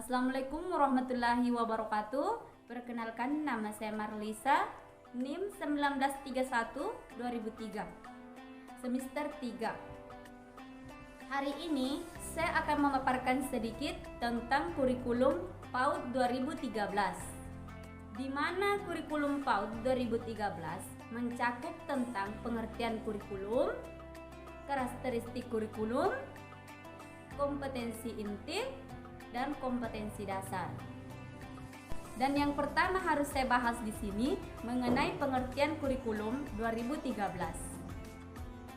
Assalamualaikum warahmatullahi wabarakatuh. Perkenalkan, nama saya Marlisa, NIM 1931-2003, semester 3. Hari ini saya akan memaparkan sedikit tentang kurikulum PAUD 2013, di mana kurikulum PAUD 2013 mencakup tentang pengertian kurikulum, karakteristik kurikulum, kompetensi inti, dan kompetensi dasar. Dan yang pertama harus saya bahas di sini mengenai pengertian kurikulum 2013.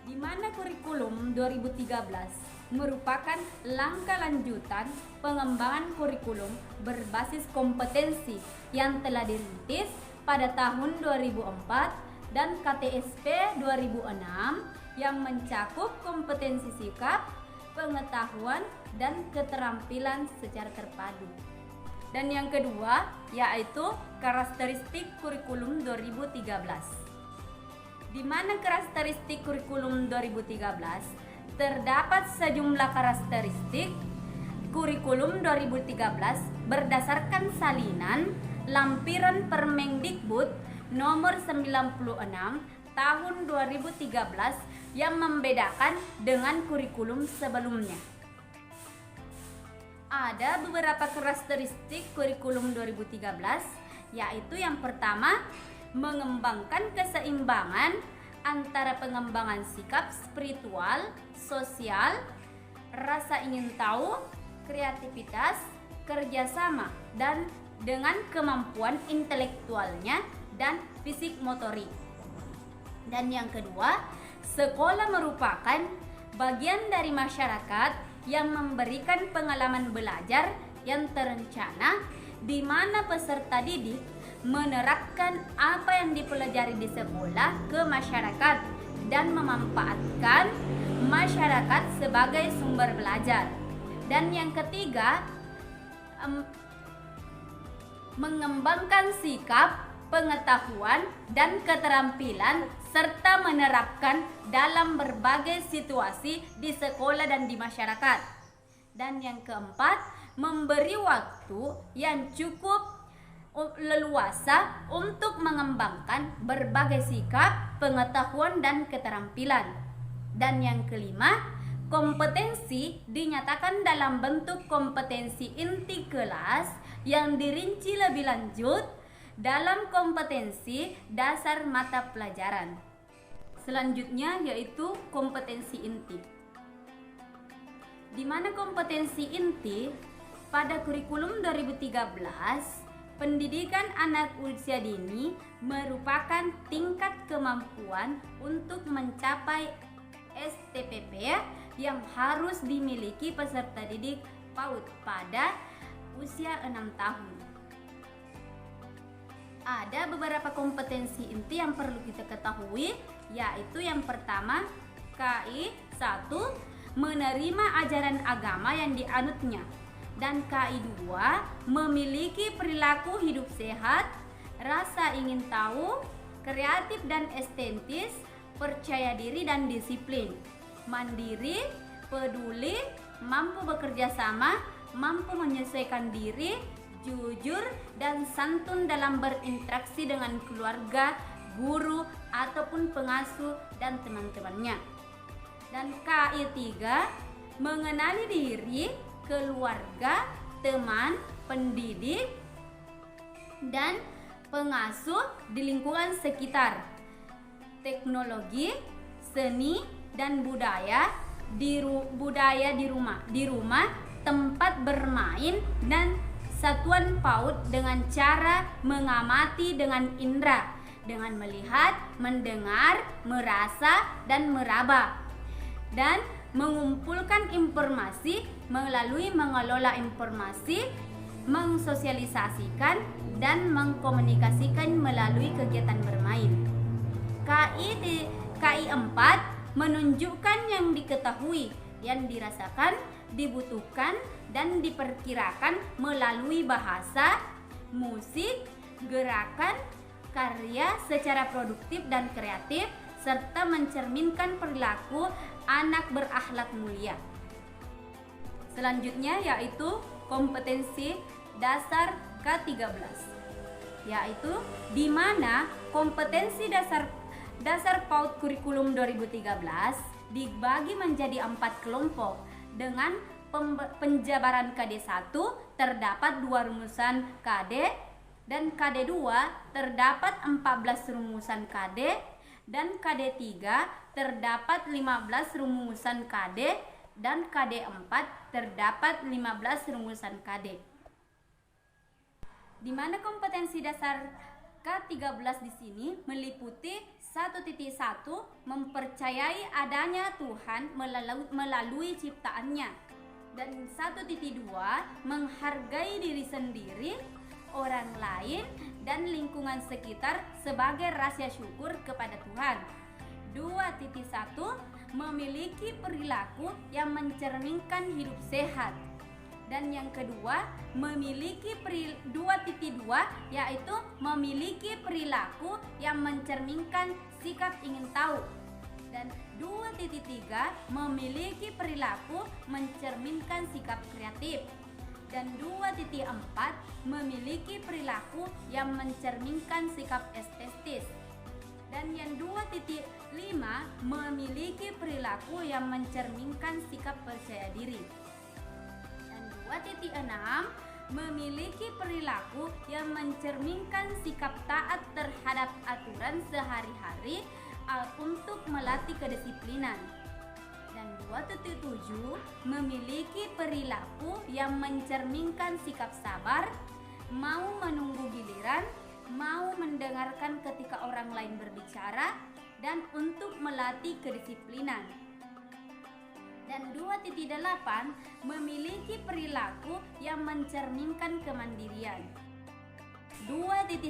Di mana kurikulum 2013 merupakan langkah lanjutan pengembangan kurikulum berbasis kompetensi yang telah dirintis pada tahun 2004 dan KTSP 2006 yang mencakup kompetensi sikap, pengetahuan, dan keterampilan secara terpadu. Dan yang kedua yaitu karakteristik kurikulum 2013. Di mana karakteristik kurikulum 2013 terdapat sejumlah karakteristik kurikulum 2013 berdasarkan salinan lampiran Permendikbud nomor 96 tahun 2013 yang membedakan dengan kurikulum sebelumnya. Ada beberapa karakteristik kurikulum 2013, yaitu yang pertama, mengembangkan keseimbangan antara pengembangan sikap spiritual, sosial, rasa ingin tahu, kreativitas, kerjasama, dan dengan kemampuan intelektualnya dan fisik motorik. Dan yang kedua, sekolah merupakan bagian dari masyarakat yang memberikan pengalaman belajar yang terencana, di mana peserta didik menerapkan apa yang dipelajari di sekolah ke masyarakat dan memanfaatkan masyarakat sebagai sumber belajar. Dan yang ketiga, mengembangkan sikap, pengetahuan, dan keterampilan serta menerapkan dalam berbagai situasi di sekolah dan di masyarakat. Dan yang keempat, memberi waktu yang cukup leluasa untuk mengembangkan berbagai sikap, pengetahuan, dan keterampilan. Dan yang kelima, kompetensi dinyatakan dalam bentuk kompetensi inti kelas yang dirinci lebih lanjut dalam kompetensi dasar mata pelajaran. Selanjutnya yaitu kompetensi inti. Di mana kompetensi inti pada kurikulum 2013, pendidikan anak usia dini merupakan tingkat kemampuan untuk mencapai STPP yang harus dimiliki peserta didik PAUD pada usia 6 tahun. Ada beberapa kompetensi inti yang perlu kita ketahui, yaitu yang pertama, KI 1, menerima ajaran agama yang dianutnya, dan KI 2, memiliki perilaku hidup sehat, rasa ingin tahu, kreatif dan estetis, percaya diri dan disiplin, mandiri, peduli, mampu bekerja sama, mampu menyesuaikan diri, jujur, dan santun dalam berinteraksi dengan keluarga, guru, ataupun pengasuh dan teman-temannya. Dan KI 3, mengenali diri, keluarga, teman, pendidik, dan pengasuh di lingkungan sekitar, teknologi, seni, dan budaya di rumah, tempat bermain, dan satuan PAUD dengan cara mengamati dengan indera, dengan melihat, mendengar, merasa, dan meraba, dan mengumpulkan informasi melalui mengelola informasi, mensosialisasikan, dan mengkomunikasikan melalui kegiatan bermain. KI 4 menunjukkan yang diketahui, yang dirasakan, dibutuhkan, dan diperkirakan melalui bahasa, musik, gerakan, karya secara produktif dan kreatif, serta mencerminkan perilaku anak berakhlak mulia. Selanjutnya yaitu kompetensi dasar K13, yaitu di mana kompetensi dasar PAUD kurikulum 2013 dibagi menjadi 4 kelompok dengan penjabaran KD1 terdapat 2 rumusan KD dan KD2 terdapat 14 rumusan KD dan KD3 terdapat 15 rumusan KD dan KD4 terdapat 15 rumusan KD. Di mana kompetensi dasar K13 di sini meliputi 1.1 mempercayai adanya Tuhan melalui ciptaannya, dan 1.2 menghargai diri sendiri, orang lain, dan lingkungan sekitar sebagai rasa syukur kepada Tuhan. 2.1 memiliki perilaku yang mencerminkan hidup sehat. Dan yang kedua, memiliki 2.2 yaitu memiliki perilaku yang mencerminkan sikap ingin tahu. Dan 2.3 memiliki perilaku mencerminkan sikap kreatif. Dan 2.4 memiliki perilaku yang mencerminkan sikap estetis. Dan yang 2.5 memiliki perilaku yang mencerminkan sikap percaya diri. 2.6 memiliki perilaku yang mencerminkan sikap taat terhadap aturan sehari-hari untuk melatih kedisiplinan. Dan 2.7 memiliki perilaku yang mencerminkan sikap sabar, mau menunggu giliran, mau mendengarkan ketika orang lain berbicara, dan untuk melatih kedisiplinan. Dan 2.8 memiliki perilaku yang mencerminkan kemandirian. 2.9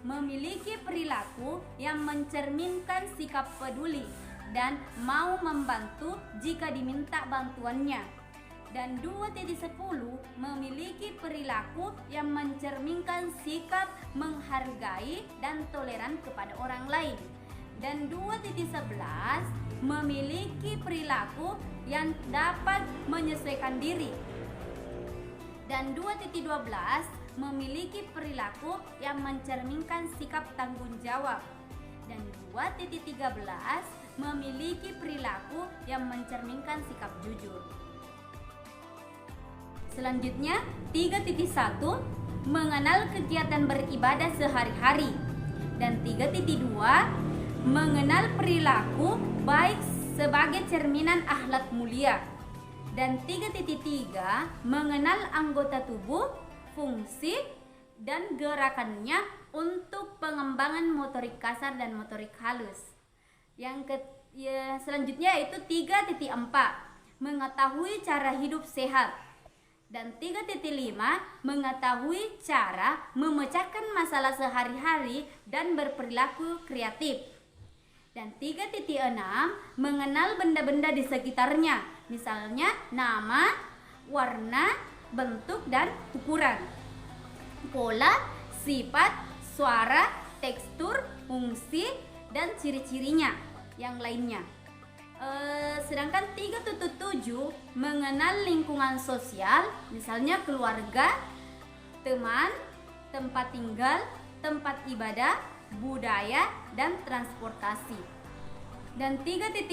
memiliki perilaku yang mencerminkan sikap peduli dan mau membantu jika diminta bantuannya. Dan 2.10 memiliki perilaku yang mencerminkan sikap menghargai dan toleran kepada orang lain. Dan 2.11 memiliki perilaku yang dapat menyesuaikan diri. Dan 2.12 memiliki perilaku yang mencerminkan sikap tanggung jawab. Dan 2.13 memiliki perilaku yang mencerminkan sikap jujur. Selanjutnya, 3.1 mengenal kegiatan beribadah sehari-hari. Dan 3.2 mengenal perilaku baik sebagai cerminan akhlak mulia. Dan 3.3 mengenal anggota tubuh, fungsi, dan gerakannya untuk pengembangan motorik kasar dan motorik halus. Selanjutnya yaitu 3.4 mengetahui cara hidup sehat. Dan 3.5 mengetahui cara memecahkan masalah sehari-hari dan berperilaku kreatif. Dan 3.6 mengenal benda-benda di sekitarnya, misalnya nama, warna, bentuk, dan ukuran, pola, sifat, suara, tekstur, fungsi, dan ciri-cirinya yang lainnya. Sedangkan 3.7 mengenal lingkungan sosial, misalnya keluarga, teman, tempat tinggal, tempat ibadah, budaya, dan transportasi. Dan 3.8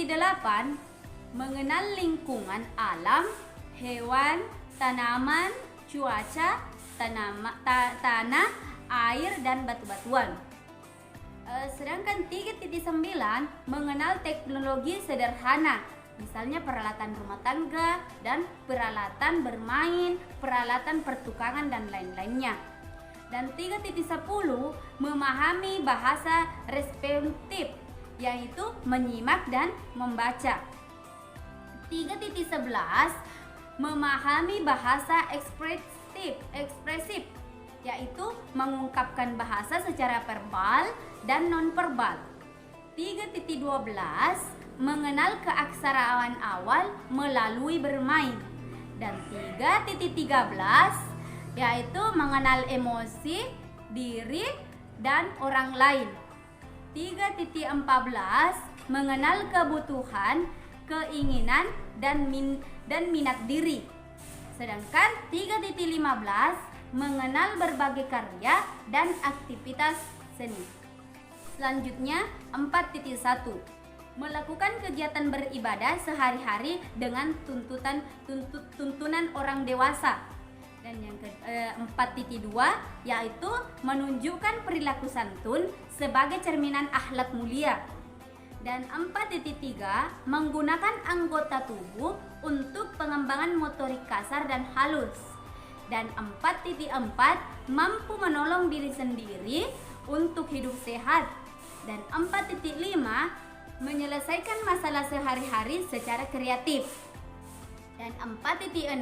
mengenal lingkungan alam, hewan, tanaman, cuaca, tanah, air, dan batu-batuan. Sedangkan 3.9 mengenal teknologi sederhana, misalnya peralatan rumah tangga dan peralatan bermain, peralatan pertukangan, dan lain-lainnya. Dan 3.10 memahami bahasa responsif, yaitu menyimak dan membaca. 3.11 memahami bahasa ekspresif, yaitu mengungkapkan bahasa secara verbal dan non-verbal. 3.12 mengenal keaksaraan awal melalui bermain. Dan 3.13 yaitu mengenal emosi, diri, dan orang lain. 3.14 mengenal kebutuhan, keinginan, dan minat diri. Sedangkan 3.15 mengenal berbagai karya dan aktivitas seni. Selanjutnya 4.1 melakukan kegiatan beribadah sehari-hari dengan tuntunan orang dewasa. Dan yang ke-4.2 yaitu menunjukkan perilaku santun sebagai cerminan akhlak mulia. Dan 4.3 menggunakan anggota tubuh untuk pengembangan motorik kasar dan halus. Dan 4.4 mampu menolong diri sendiri untuk hidup sehat. Dan 4.5 menyelesaikan masalah sehari-hari secara kreatif. Dan 4.6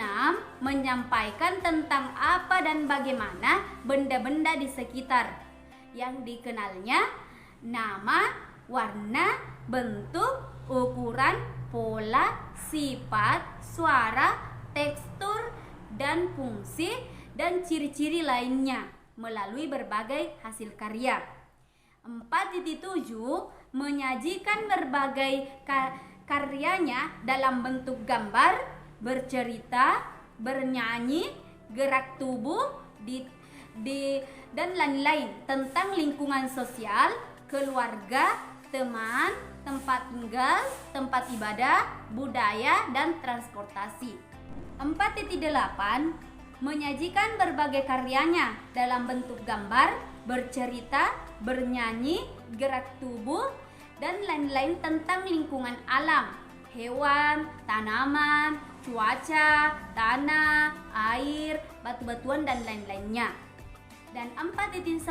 menyampaikan tentang apa dan bagaimana benda-benda di sekitar yang dikenalnya, nama, warna, bentuk, ukuran, pola, sifat, suara, tekstur, dan fungsi dan ciri-ciri lainnya melalui berbagai hasil karya. 4.7 menyajikan berbagai karyanya dalam bentuk gambar, bercerita, bernyanyi, gerak tubuh, dan lain-lain tentang lingkungan sosial, keluarga, teman, tempat tinggal, tempat ibadah, budaya, dan transportasi. 4.8 menyajikan berbagai karyanya dalam bentuk gambar, bercerita, bernyanyi, gerak tubuh, dan lain-lain tentang lingkungan alam, hewan, tanaman, cuaca, tanah, air, batu-batuan, dan lain-lainnya. Dan 4.9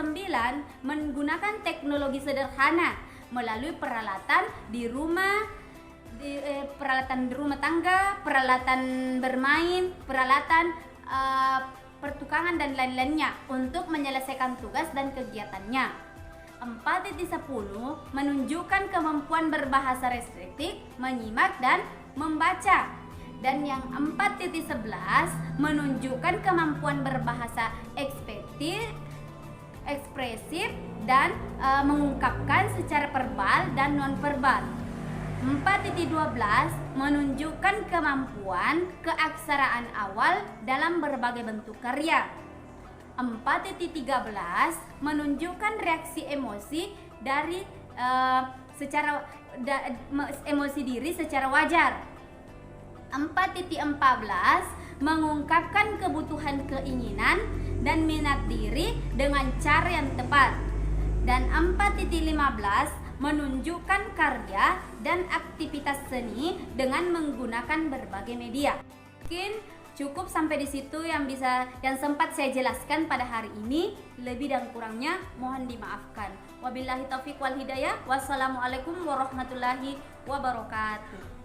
menggunakan teknologi sederhana melalui peralatan di rumah, peralatan di rumah tangga, peralatan bermain, peralatan pertukangan, dan lain-lainnya untuk menyelesaikan tugas dan kegiatannya. 4.10 menunjukkan kemampuan berbahasa restriktif, menyimak, dan membaca. Dan yang 4.11 menunjukkan kemampuan berbahasa ekspresif dan mengungkapkan secara verbal dan non-verbal. 4.12 menunjukkan kemampuan keaksaraan awal dalam berbagai bentuk karya. 4.13 menunjukkan reaksi emosi dari emosi diri secara wajar. 4.14 mengungkapkan kebutuhan, keinginan, dan minat diri dengan cara yang tepat. Dan 4.15 menunjukkan karya dan aktivitas seni dengan menggunakan berbagai media. Mungkin cukup sampai di situ yang sempat saya jelaskan pada hari ini. Lebih dan kurangnya mohon dimaafkan. Wabillahi taufiq wal hidayah. Wassalamualaikum warahmatullahi wabarakatuh.